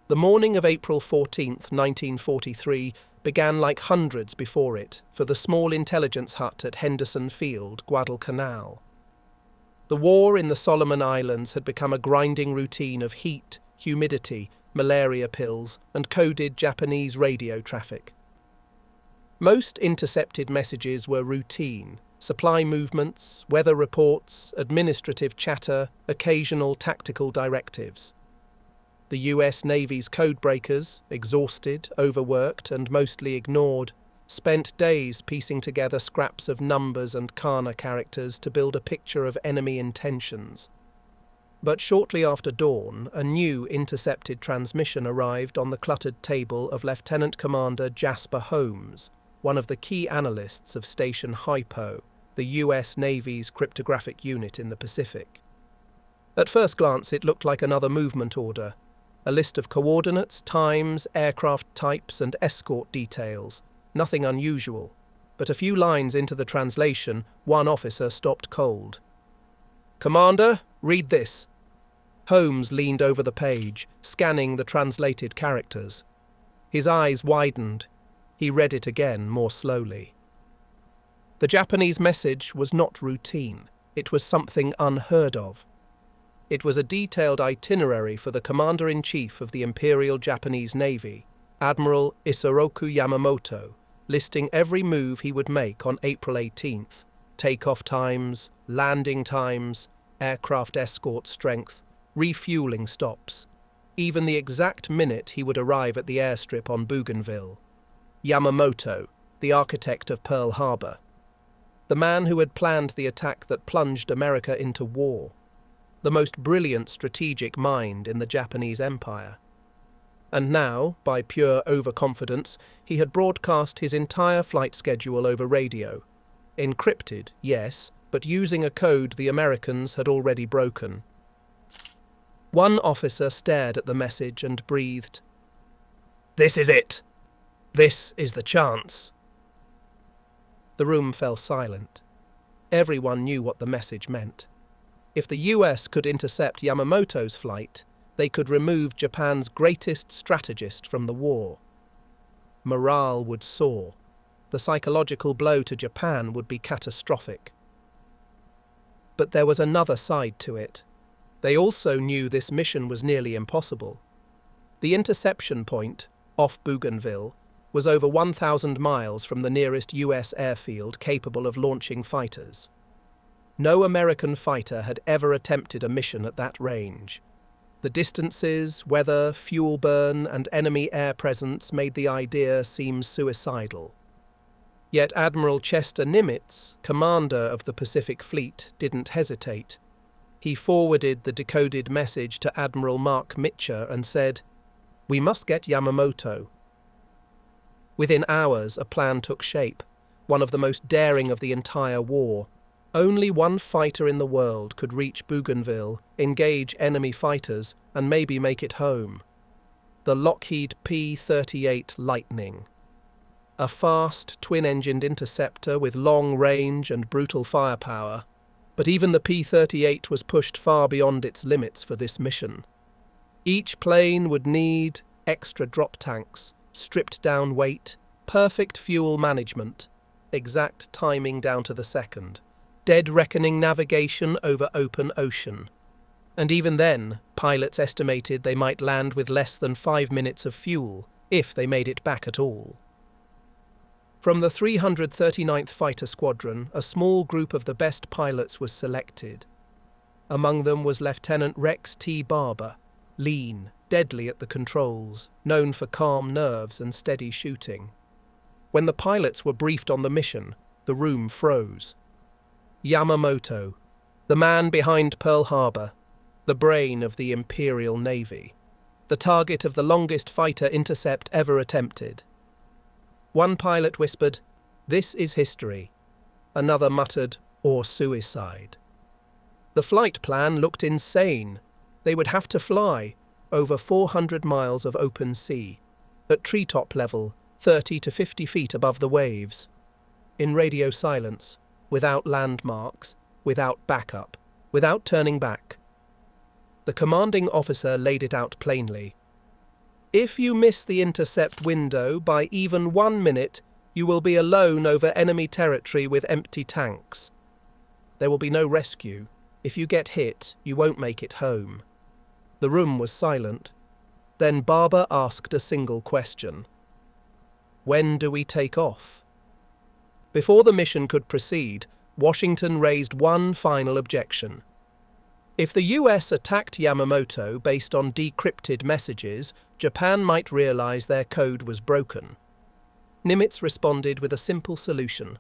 The morning of April 14th, 1943, began like hundreds before it for the small intelligence hut at Henderson Field, Guadalcanal. The war in the Solomon Islands had become a grinding routine of heat, humidity, malaria pills, and coded Japanese radio traffic. Most intercepted messages were routine: supply movements, weather reports, administrative chatter, occasional tactical directives. The US Navy's codebreakers, exhausted, overworked, and mostly ignored, spent days piecing together scraps of numbers and kana characters to build a picture of enemy intentions. But shortly after dawn, a new intercepted transmission arrived on the cluttered table of Lieutenant Commander Jasper Holmes, one of the key analysts of Station Hypo, the US Navy's cryptographic unit in the Pacific. At first glance, it looked like another movement order, a list of coordinates, times, aircraft types, and escort details. Nothing unusual, but a few lines into the translation, one officer stopped cold. "Commander, read this." Holmes leaned over the page, scanning the translated characters. His eyes widened. He read it again, more slowly. The Japanese message was not routine. It was something unheard of. It was a detailed itinerary for the Commander-in-Chief of the Imperial Japanese Navy, Admiral Isoroku Yamamoto, listing every move he would make on April 18th, takeoff times, landing times, aircraft escort strength, refueling stops, even the exact minute he would arrive at the airstrip on Bougainville. Yamamoto, the architect of Pearl Harbor, the man who had planned the attack that plunged America into war, the most brilliant strategic mind in the Japanese Empire. And now, by pure overconfidence, he had broadcast his entire flight schedule over radio. Encrypted, yes, but using a code the Americans had already broken. One officer stared at the message and breathed, "This is it! This is the chance!" The room fell silent. Everyone knew what the message meant. If the US could intercept Yamamoto's flight, they could remove Japan's greatest strategist from the war. Morale would soar. The psychological blow to Japan would be catastrophic. But there was another side to it. They also knew this mission was nearly impossible. The interception point, off Bougainville, was over 1,000 miles from the nearest US airfield capable of launching fighters. No American fighter had ever attempted a mission at that range. The distances, weather, fuel burn, and enemy air presence made the idea seem suicidal. Yet Admiral Chester Nimitz, commander of the Pacific Fleet, didn't hesitate. He forwarded the decoded message to Admiral Mark Mitcher and said, "We must get Yamamoto." Within hours, a plan took shape, one of the most daring of the entire war. Only one fighter in the world could reach Bougainville, engage enemy fighters, and maybe make it home. The Lockheed P-38 Lightning. A fast, twin-engined interceptor with long range and brutal firepower. But even the P-38 was pushed far beyond its limits for this mission. Each plane would need extra drop tanks, stripped-down weight, perfect fuel management, exact timing down to the second, dead reckoning navigation over open ocean. And even then, pilots estimated they might land with less than 5 minutes of fuel, if they made it back at all. From the 339th Fighter Squadron, a small group of the best pilots was selected. Among them was Lieutenant Rex T. Barber, lean, deadly at the controls, known for calm nerves and steady shooting. When the pilots were briefed on the mission, the room froze. Yamamoto, the man behind Pearl Harbor, the brain of the Imperial Navy, the target of the longest fighter intercept ever attempted. One pilot whispered, "This is history." Another muttered, "Or suicide." The flight plan looked insane. They would have to fly over 400 miles of open sea, at treetop level, 30 to 50 feet above the waves, in radio silence, without landmarks, without backup, without turning back. The commanding officer laid it out plainly. If you miss the intercept window by even 1 minute, you will be alone over enemy territory with empty tanks. There will be no rescue. If you get hit, you won't make it home." The room was silent. Then Barber asked a single question. "When do we take off?" Before the mission could proceed, Washington raised one final objection. If the US attacked Yamamoto based on decrypted messages, Japan might realize their code was broken. Nimitz responded with a simple solution.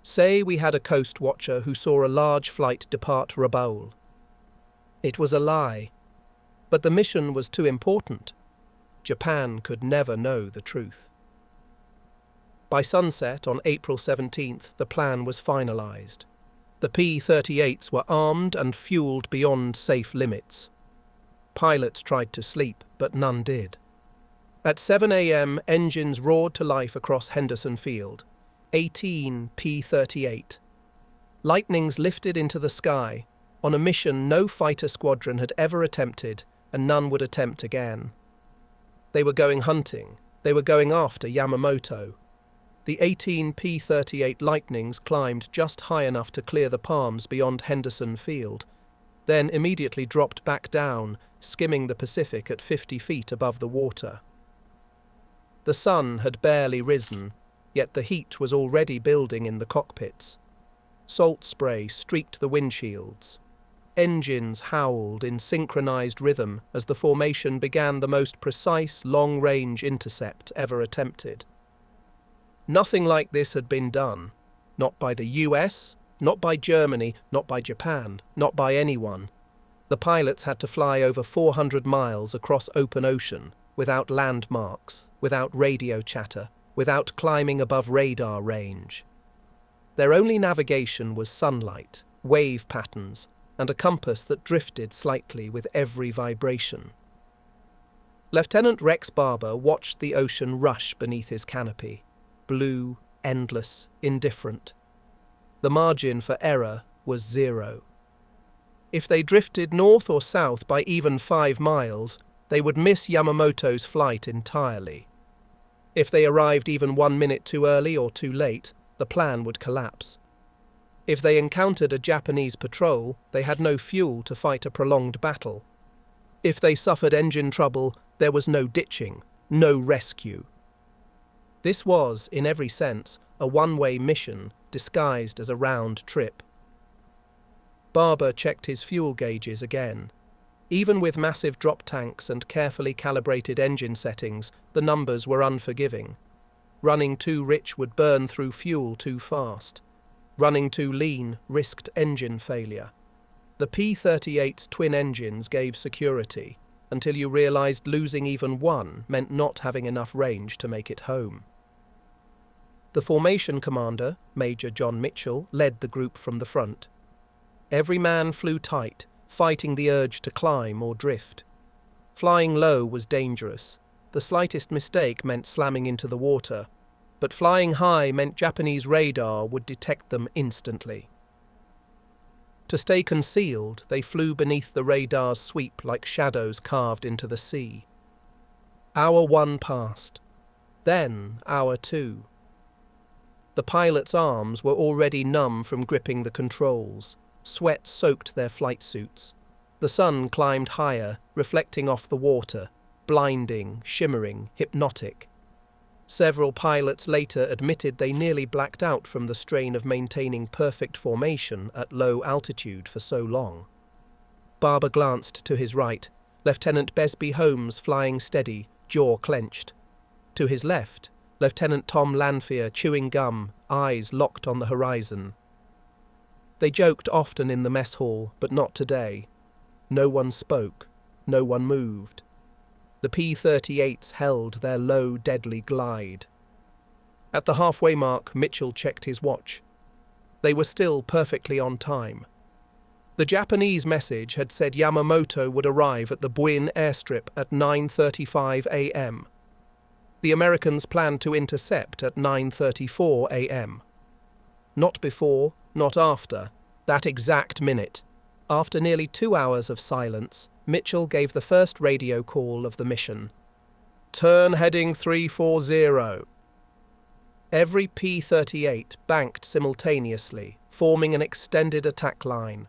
Say we had a coast watcher who saw a large flight depart Rabaul. It was a lie, but the mission was too important. Japan could never know the truth. By sunset on April 17th, the plan was finalized. The P-38s were armed and fueled beyond safe limits. Pilots tried to sleep, but none did. At 7 a.m., engines roared to life across Henderson Field. 18 P-38. Lightnings lifted into the sky, on a mission no fighter squadron had ever attempted, and none would attempt again. They were going hunting. They were going after Yamamoto. The 18 P-38 Lightnings climbed just high enough to clear the palms beyond Henderson Field, then immediately dropped back down, skimming the Pacific at 50 feet above the water. The sun had barely risen, yet the heat was already building in the cockpits. Salt spray streaked the windshields. Engines howled in synchronized rhythm as the formation began the most precise long-range intercept ever attempted. Nothing like this had been done, not by the US, not by Germany, not by Japan, not by anyone. The pilots had to fly over 400 miles across open ocean, without landmarks, without radio chatter, without climbing above radar range. Their only navigation was sunlight, wave patterns, and a compass that drifted slightly with every vibration. Lieutenant Rex Barber watched the ocean rush beneath his canopy. Blue, endless, indifferent. The margin for error was 0. If they drifted north or south by even 5 miles, they would miss Yamamoto's flight entirely. If they arrived even 1 minute too early or too late, the plan would collapse. If they encountered a Japanese patrol, they had no fuel to fight a prolonged battle. If they suffered engine trouble, there was no ditching, no rescue. This was, in every sense, a one-way mission disguised as a round trip. Barber checked his fuel gauges again. Even with massive drop tanks and carefully calibrated engine settings, the numbers were unforgiving. Running too rich would burn through fuel too fast. Running too lean risked engine failure. The P-38's twin engines gave security, until you realized losing even one meant not having enough range to make it home. The formation commander, Major John Mitchell, led the group from the front. Every man flew tight, fighting the urge to climb or drift. Flying low was dangerous. The slightest mistake meant slamming into the water, but flying high meant Japanese radar would detect them instantly. To stay concealed, they flew beneath the radar's sweep like shadows carved into the sea. Hour 1 passed. Then Hour 2. The pilots' arms were already numb from gripping the controls. Sweat soaked their flight suits. The sun climbed higher, reflecting off the water, blinding, shimmering, hypnotic. Several pilots later admitted they nearly blacked out from the strain of maintaining perfect formation at low altitude for so long. Barber glanced to his right, Lieutenant Besby Holmes flying steady, jaw clenched. To his left, Lieutenant Tom Lanphier chewing gum, eyes locked on the horizon. They joked often in the mess hall, but not today. No one spoke, no one moved. The P-38s held their low, deadly glide. At the halfway mark, Mitchell checked his watch. They were still perfectly on time. The Japanese message had said Yamamoto would arrive at the WWII airstrip at 9:35 a.m. The Americans planned to intercept at 9:34 a.m. Not before, not after, that exact minute. After nearly 2 hours of silence, Mitchell gave the first radio call of the mission. "Turn heading 340. Every P-38 banked simultaneously, forming an extended attack line.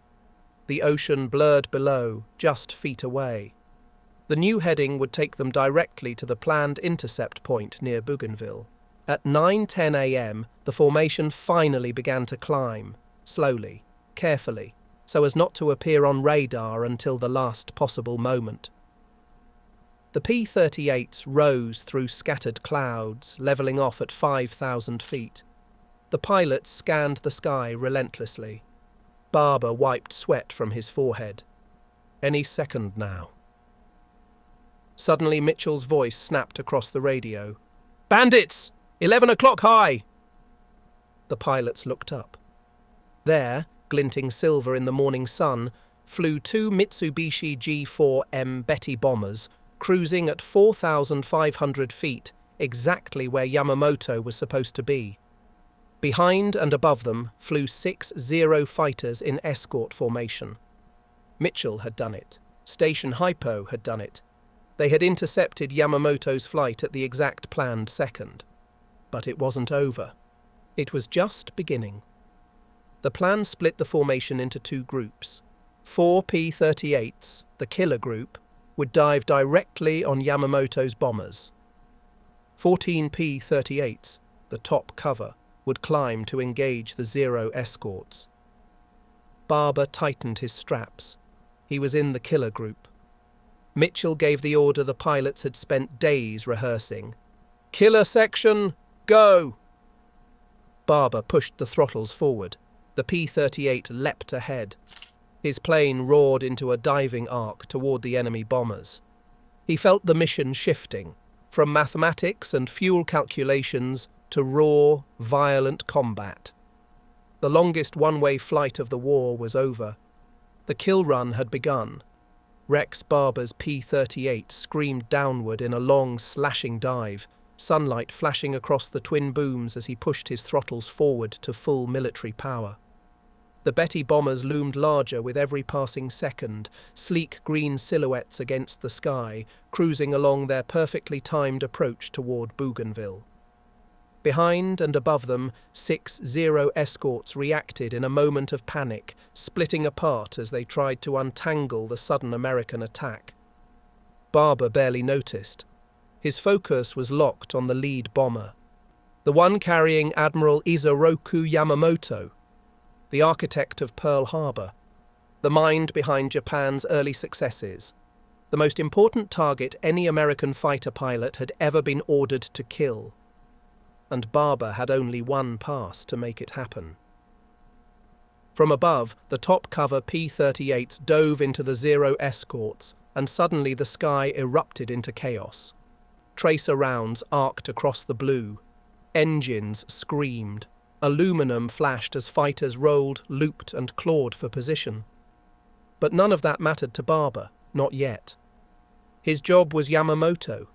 The ocean blurred below, just feet away. The new heading would take them directly to the planned intercept point near Bougainville. At 9:10 a.m, the formation finally began to climb, slowly, carefully, so as not to appear on radar until the last possible moment. The P-38s rose through scattered clouds, levelling off at 5,000 feet. The pilots scanned the sky relentlessly. Barber wiped sweat from his forehead. Any second now. Suddenly Mitchell's voice snapped across the radio. "Bandits! 11 o'clock high!" The pilots looked up. There, glinting silver in the morning sun, flew two Mitsubishi G4M Betty bombers, cruising at 4,500 feet, exactly where Yamamoto was supposed to be. Behind and above them flew 6 Zero fighters in escort formation. Mitchell had done it. Station Hypo had done it. They had intercepted Yamamoto's flight at the exact planned second. But it wasn't over. It was just beginning. The plan split the formation into two groups. 4 P-38s, the killer group, would dive directly on Yamamoto's bombers. 14 P-38s, the top cover, would climb to engage the Zero escorts. Barber tightened his straps. He was in the killer group. Mitchell gave the order the pilots had spent days rehearsing. "Killer section, go!" Barber pushed the throttles forward. The P-38 leapt ahead. His plane roared into a diving arc toward the enemy bombers. He felt the mission shifting, from mathematics and fuel calculations to raw, violent combat. The longest one-way flight of the war was over. The kill run had begun. Rex Barber's P-38 screamed downward in a long, slashing dive, sunlight flashing across the twin booms as he pushed his throttles forward to full military power. The Betty bombers loomed larger with every passing second, sleek green silhouettes against the sky, cruising along their perfectly timed approach toward Bougainville. Behind and above them, 6 Zero escorts reacted in a moment of panic, splitting apart as they tried to untangle the sudden American attack. Barber barely noticed. His focus was locked on the lead bomber, the one carrying Admiral Isoroku Yamamoto, the architect of Pearl Harbor, the mind behind Japan's early successes, the most important target any American fighter pilot had ever been ordered to kill. And Barber had only one pass to make it happen. From above, the top cover P-38s dove into the Zero escorts, and suddenly the sky erupted into chaos. Tracer rounds arced across the blue. Engines screamed. Aluminum flashed as fighters rolled, looped, and clawed for position. But none of that mattered to Barber, not yet. His job was Yamamoto.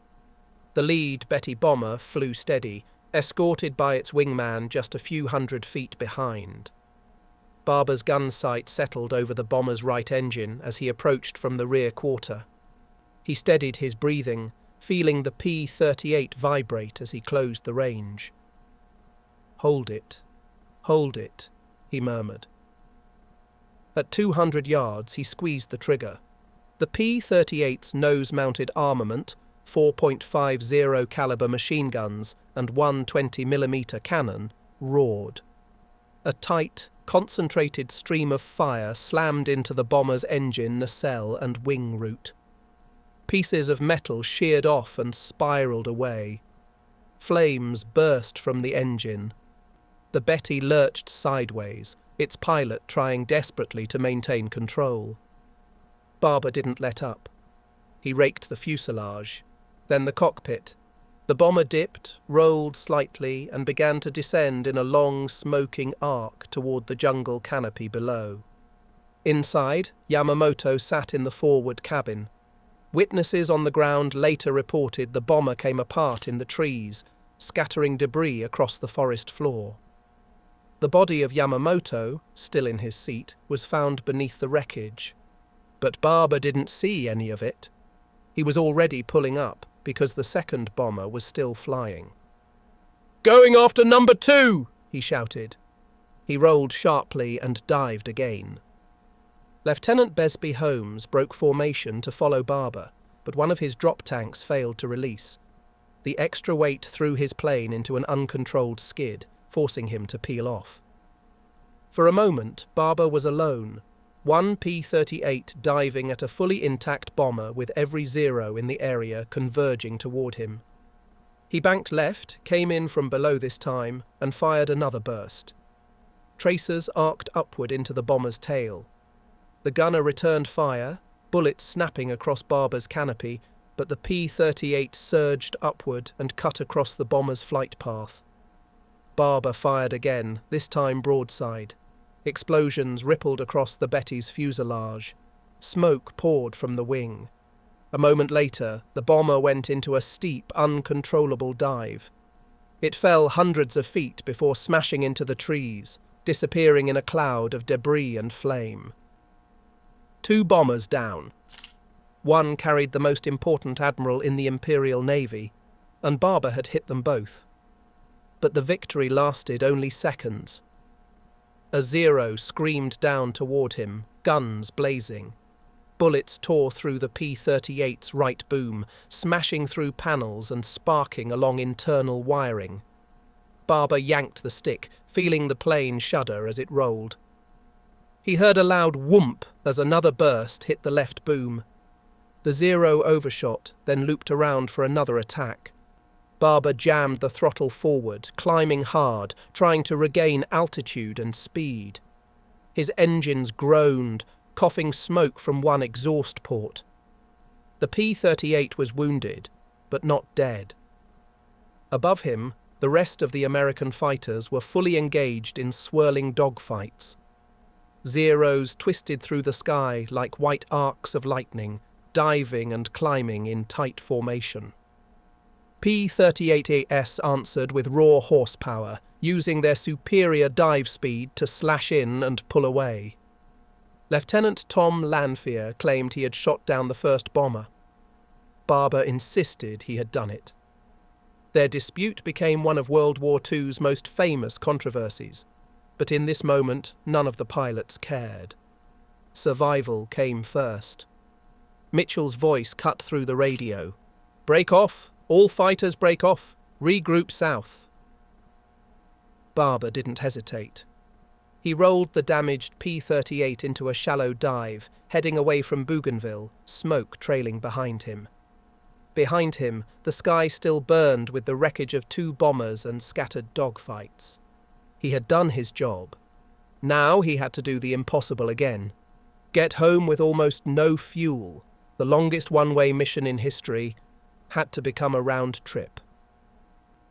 The lead Betty bomber flew steady, escorted by its wingman just a few hundred feet behind. Barber's gun sight settled over the bomber's right engine as he approached from the rear quarter. He steadied his breathing, feeling the P-38 vibrate as he closed the range. Hold it, he murmured. At 200 yards, he squeezed the trigger. The P-38's nose-mounted armament, 4.50 caliber machine guns and one 20mm cannon, roared. A tight, concentrated stream of fire slammed into the bomber's engine, nacelle and wing root. Pieces of metal sheared off and spiraled away. Flames burst from the engine. The Betty lurched sideways, its pilot trying desperately to maintain control. Barber didn't let up. He raked the fuselage, then the cockpit. The bomber dipped, rolled slightly, and began to descend in a long, smoking arc toward the jungle canopy below. Inside, Yamamoto sat in the forward cabin. Witnesses on the ground later reported the bomber came apart in the trees, scattering debris across the forest floor. The body of Yamamoto, still in his seat, was found beneath the wreckage. But Barber didn't see any of it. He was already pulling up because the second bomber was still flying. "Going after number 2!" he shouted. He rolled sharply and dived again. Lieutenant Besby Holmes broke formation to follow Barber, but one of his drop tanks failed to release. The extra weight threw his plane into an uncontrolled skid, forcing him to peel off. For a moment, Barber was alone, one P-38 diving at a fully intact bomber with every Zero in the area converging toward him. He banked left, came in from below this time, and fired another burst. Tracers arced upward into the bomber's tail. The gunner returned fire, bullets snapping across Barber's canopy, but the P-38 surged upward and cut across the bomber's flight path. Barber fired again, this time broadside. Explosions rippled across the Betty's fuselage. Smoke poured from the wing. A moment later, the bomber went into a steep, uncontrollable dive. It fell hundreds of feet before smashing into the trees, disappearing in a cloud of debris and flame. 2 bombers down. One carried the most important admiral in the Imperial Navy, and Barber had hit them both. But the victory lasted only seconds. A Zero screamed down toward him, guns blazing. Bullets tore through the P-38's right boom, smashing through panels and sparking along internal wiring. Barber yanked the stick, feeling the plane shudder as it rolled. He heard a loud whoomp as another burst hit the left boom. The Zero overshot, then looped around for another attack. Barber jammed the throttle forward, climbing hard, trying to regain altitude and speed. His engines groaned, coughing smoke from one exhaust port. The P-38 was wounded, but not dead. Above him, the rest of the American fighters were fully engaged in swirling dogfights. Zeros twisted through the sky like white arcs of lightning, diving and climbing in tight formation. P-38AS answered with raw horsepower, using their superior dive speed to slash in and pull away. Lieutenant Tom Lanphier claimed he had shot down the first bomber. Barber insisted he had done it. Their dispute became one of World War II's most famous controversies, but in this moment none of the pilots cared. Survival came first. Mitchell's voice cut through the radio. "Break off! All fighters break off! Regroup south!" Barber didn't hesitate. He rolled the damaged P-38 into a shallow dive, heading away from Bougainville, smoke trailing behind him. Behind him, the sky still burned with the wreckage of 2 bombers and scattered dogfights. He had done his job. Now he had to do the impossible again. Get home with almost no fuel, the longest one-way mission in history, had to become a round trip.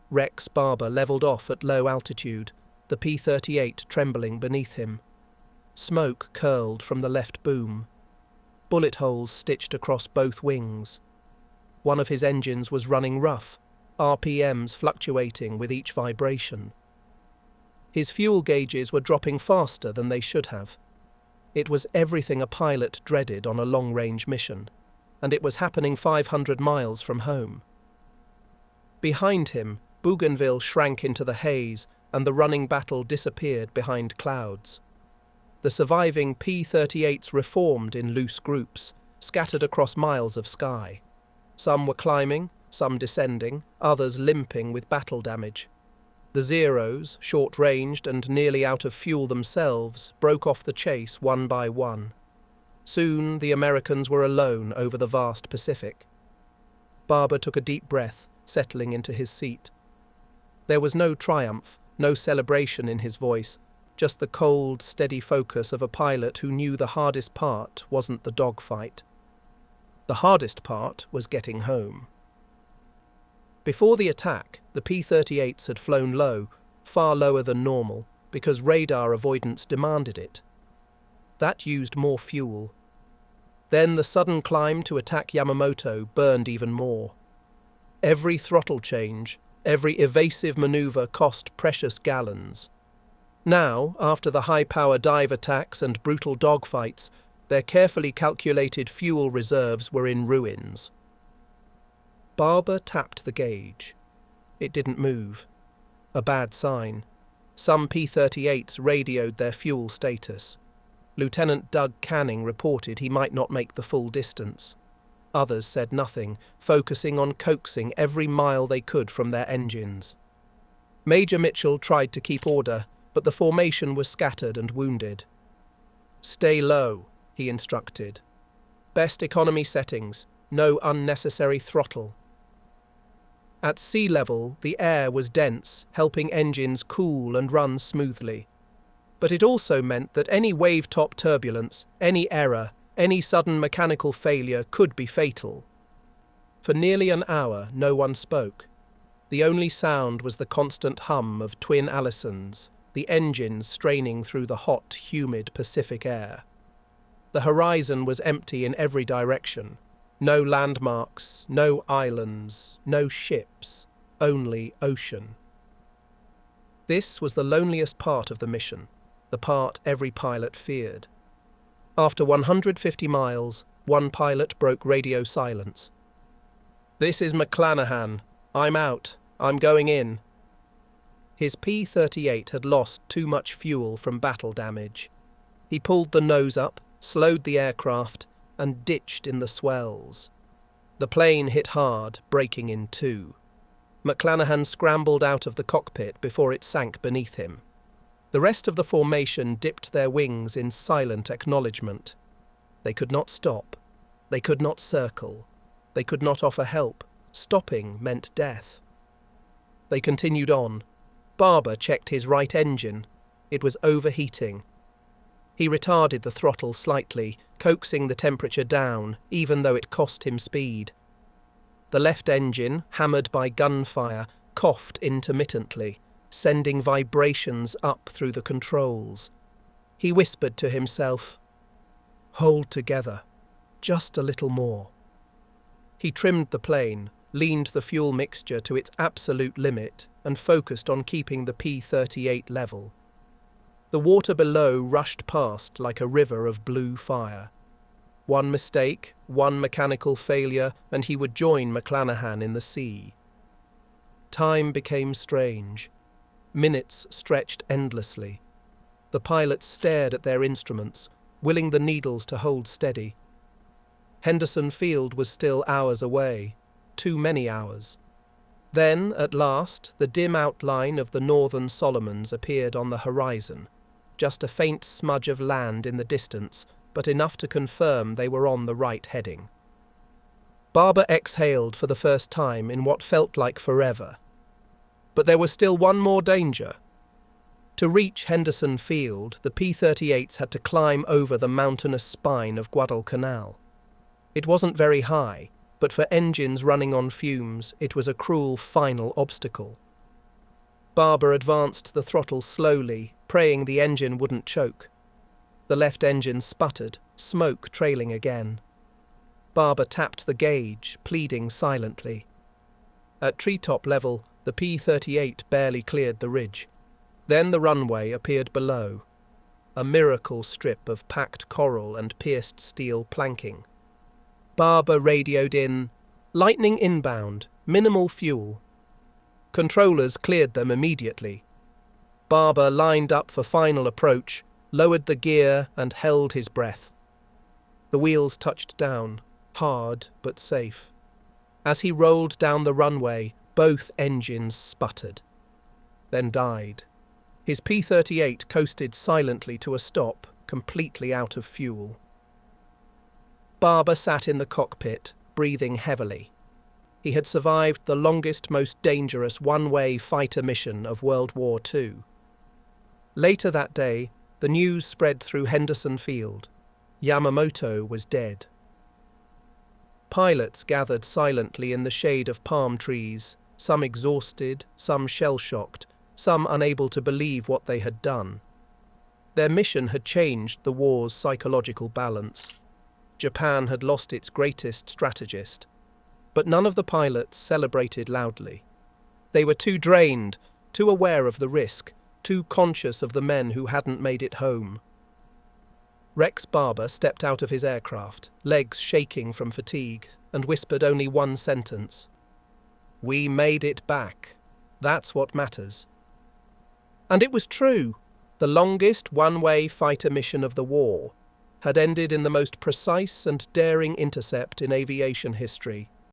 Rex Barber levelled off at low altitude, the P-38 trembling beneath him. Smoke curled from the left boom. Bullet holes stitched across both wings. One of his engines was running rough, RPMs fluctuating with each vibration. His fuel gauges were dropping faster than they should have. It was everything a pilot dreaded on a long-range mission, and it was happening 500 miles from home. Behind him, Bougainville shrank into the haze, and the running battle disappeared behind clouds. The surviving P-38s reformed in loose groups, scattered across miles of sky. Some were climbing, some descending, others limping with battle damage. The Zeros, short-ranged and nearly out of fuel themselves, broke off the chase one by one. Soon the Americans were alone over the vast Pacific. Barber took a deep breath, settling into his seat. There was no triumph, no celebration in his voice, just the cold, steady focus of a pilot who knew the hardest part wasn't the dogfight. The hardest part was getting home. Before the attack, the P-38s had flown low, far lower than normal, because radar avoidance demanded it. That used more fuel. Then the sudden climb to attack Yamamoto burned even more. Every throttle change, every evasive maneuver cost precious gallons. Now, after the high-power dive attacks and brutal dogfights, Their carefully calculated fuel reserves were in ruins. Barber tapped the gauge. It didn't move. A bad sign. Some P-38s radioed their fuel status. Lieutenant Doug Canning reported he might not make the full distance. Others said nothing, focusing on coaxing every mile they could from their engines. Major Mitchell tried to keep order, but the formation was scattered and wounded. "Stay low," he instructed. "Best economy settings, no unnecessary throttle." At sea level, the air was dense, helping engines cool and run smoothly. But it also meant that any wave-top turbulence, any error, any sudden mechanical failure could be fatal. For nearly an hour, no one spoke. The only sound was the constant hum of twin Allisons, the engines straining through the hot, humid Pacific air. The horizon was empty in every direction. No landmarks, no islands, no ships, only ocean. This was the loneliest part of the mission, the part every pilot feared. After 150 miles, one pilot broke radio silence. "This is McClanahan. I'm out. I'm going in." His P-38 had lost too much fuel from battle damage. He pulled the nose up, slowed the aircraft, and ditched in the swells. The plane hit hard, breaking in two. McClanahan scrambled out of the cockpit before it sank beneath him. The rest of the formation dipped their wings in silent acknowledgement. They could not stop. They could not circle. They could not offer help. Stopping meant death. They continued on. Barber checked his right engine. It was overheating. He retarded the throttle slightly, coaxing the temperature down, even though it cost him speed. The left engine, hammered by gunfire, coughed intermittently, sending vibrations up through the controls. He whispered to himself, "Hold together, just a little more." He trimmed the plane, leaned the fuel mixture to its absolute limit, and focused on keeping the P-38 level. The water below rushed past like a river of blue fire. One mistake, one mechanical failure, and he would join McClanahan in the sea. Time became strange. Minutes stretched endlessly. The pilots stared at their instruments, willing the needles to hold steady. Henderson Field was still hours away, too many hours. Then, at last, the dim outline of the northern Solomons appeared on the horizon, just a faint smudge of land in the distance, but enough to confirm they were on the right heading. Barber exhaled for the first time in what felt like forever. But there was still one more danger. To reach Henderson Field, the P-38s had to climb over the mountainous spine of Guadalcanal. It wasn't very high, but for engines running on fumes, it was a cruel final obstacle. Barber advanced the throttle slowly, praying the engine wouldn't choke. The left engine sputtered, smoke trailing again. Barber tapped the gauge, pleading silently. At treetop level, the P-38 barely cleared the ridge. Then the runway appeared below, a miracle strip of packed coral and pierced steel planking. Barber radioed in, "Lightning inbound, minimal fuel." Controllers cleared them immediately. Barber lined up for final approach, lowered the gear and held his breath. The wheels touched down, hard but safe. As he rolled down the runway, both engines sputtered, then died. His P-38 coasted silently to a stop, completely out of fuel. Barber sat in the cockpit, breathing heavily. He had survived the longest, most dangerous one-way fighter mission of World War II. Later that day, the news spread through Henderson Field. Yamamoto was dead. Pilots gathered silently in the shade of palm trees, some exhausted, some shell-shocked, some unable to believe what they had done. Their mission had changed the war's psychological balance. Japan had lost its greatest strategist, but none of the pilots celebrated loudly. They were too drained, too aware of the risk, too conscious of the men who hadn't made it home. Rex Barber stepped out of his aircraft, legs shaking from fatigue, and whispered only one sentence. "We made it back. That's what matters." And it was true. The longest one-way fighter mission of the war had ended in the most precise and daring intercept in aviation history.